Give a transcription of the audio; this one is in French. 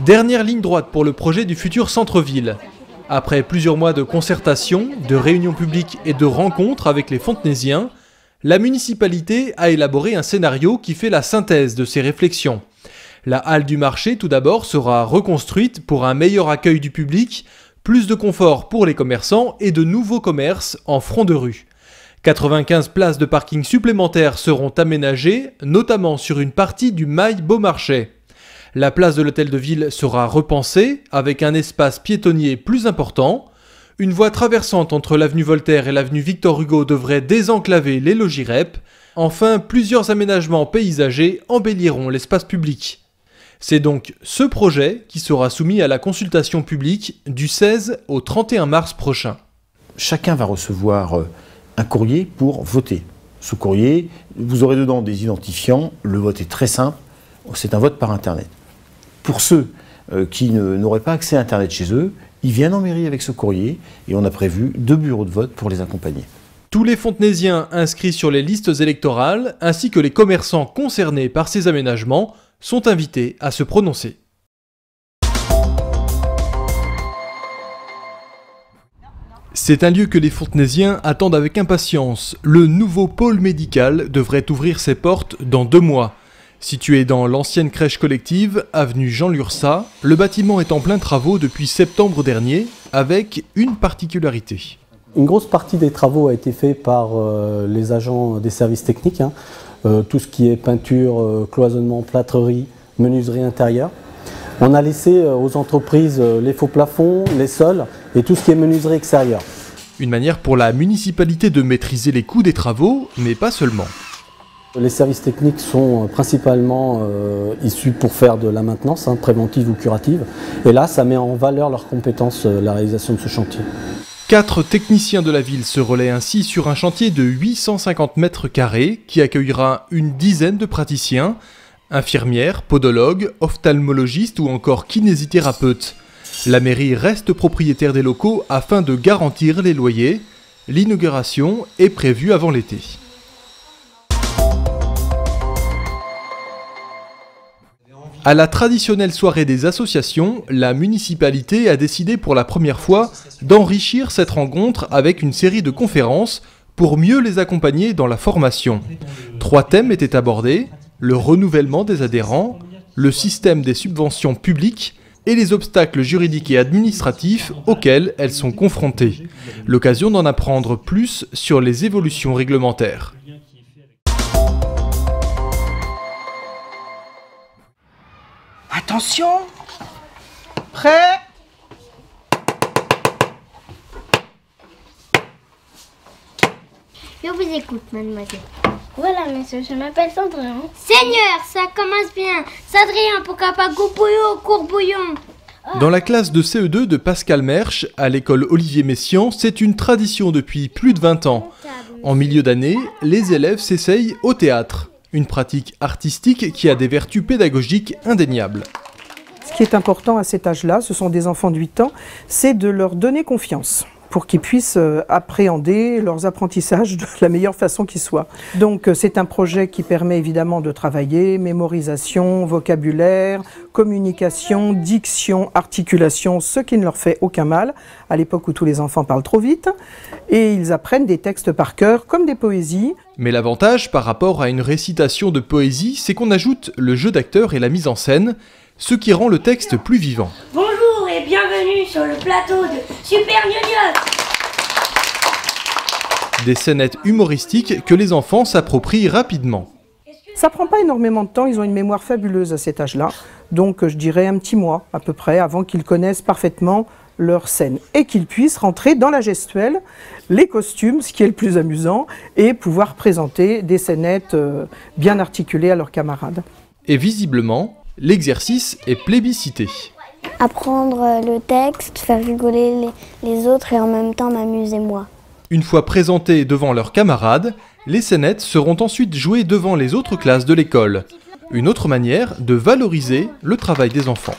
Dernière ligne droite pour le projet du futur centre-ville. Après plusieurs mois de concertation, de réunions publiques et de rencontres avec les Fontenaisiens, la municipalité a élaboré un scénario qui fait la synthèse de ces réflexions. La halle du marché, tout d'abord, sera reconstruite pour un meilleur accueil du public, plus de confort pour les commerçants et de nouveaux commerces en front de rue. 95 places de parking supplémentaires seront aménagées, notamment sur une partie du mail Beaumarchais. La place de l'hôtel de ville sera repensée avec un espace piétonnier plus important. Une voie traversante entre l'avenue Voltaire et l'avenue Victor Hugo devrait désenclaver les logis REP. Enfin, plusieurs aménagements paysagers embelliront l'espace public. C'est donc ce projet qui sera soumis à la consultation publique du 16 au 31 mars prochain. Chacun va recevoir un courrier pour voter. Ce courrier, vous aurez dedans des identifiants. Le vote est très simple. C'est un vote par Internet. Pour ceux qui n'auraient pas accès à Internet chez eux, ils viennent en mairie avec ce courrier et on a prévu 2 bureaux de vote pour les accompagner. Tous les Fontenaisiens inscrits sur les listes électorales ainsi que les commerçants concernés par ces aménagements sont invités à se prononcer. C'est un lieu que les Fontenaisiens attendent avec impatience. Le nouveau pôle médical devrait ouvrir ses portes dans 2 mois. Situé dans l'ancienne crèche collective, avenue Jean Lurçat, le bâtiment est en plein travaux depuis septembre dernier, avec une particularité. Une grosse partie des travaux a été faite par les agents des services techniques, tout ce qui est peinture, cloisonnement, plâtrerie, menuiserie intérieure. On a laissé aux entreprises les faux plafonds, les sols et tout ce qui est menuiserie extérieure. Une manière pour la municipalité de maîtriser les coûts des travaux, mais pas seulement. Les services techniques sont principalement issus pour faire de la maintenance, préventive ou curative. Et là, ça met en valeur leurs compétences, la réalisation de ce chantier. 4 techniciens de la ville se relaient ainsi sur un chantier de 850 mètres carrés qui accueillera une dizaine de praticiens, infirmières, podologues, ophtalmologistes ou encore kinésithérapeutes. La mairie reste propriétaire des locaux afin de garantir les loyers. L'inauguration est prévue avant l'été. À la traditionnelle soirée des associations, la municipalité a décidé pour la première fois d'enrichir cette rencontre avec une série de conférences pour mieux les accompagner dans la formation. 3 thèmes étaient abordés: le renouvellement des adhérents, le système des subventions publiques et les obstacles juridiques et administratifs auxquels elles sont confrontées. L'occasion d'en apprendre plus sur les évolutions réglementaires. Attention! Prêt? Je vous écoute, mademoiselle. Voilà, monsieur, je m'appelle Cendrillon. Seigneur, ça commence bien. Cendrillon, pourquoi pas Goupouillon, Courbouillon? Dans la classe de CE2 de Pascal Mersch, à l'école Olivier Messiaen, c'est une tradition depuis plus de 20 ans. En milieu d'année, les élèves s'essayent au théâtre. Une pratique artistique qui a des vertus pédagogiques indéniables. Ce qui est important à cet âge-là, ce sont des enfants de 8 ans, c'est de leur donner confiance pour qu'ils puissent appréhender leurs apprentissages de la meilleure façon qui soit. Donc c'est un projet qui permet évidemment de travailler mémorisation, vocabulaire, communication, diction, articulation, ce qui ne leur fait aucun mal, à l'époque où tous les enfants parlent trop vite, et ils apprennent des textes par cœur comme des poésies. Mais l'avantage par rapport à une récitation de poésie, c'est qu'on ajoute le jeu d'acteur et la mise en scène, ce qui rend le texte plus vivant. Bonjour et bienvenue sur le plateau de Super Gnognotte. Des scénettes humoristiques que les enfants s'approprient rapidement. Ça prend pas énormément de temps, ils ont une mémoire fabuleuse à cet âge-là, donc je dirais un petit mois à peu près avant qu'ils connaissent parfaitement leur scène et qu'ils puissent rentrer dans la gestuelle, les costumes, ce qui est le plus amusant, et pouvoir présenter des scénettes bien articulées à leurs camarades. Et visiblement, l'exercice est plébiscité. Apprendre le texte, faire rigoler les autres et en même temps m'amuser moi. Une fois présentées devant leurs camarades, les scénettes seront ensuite jouées devant les autres classes de l'école. Une autre manière de valoriser le travail des enfants.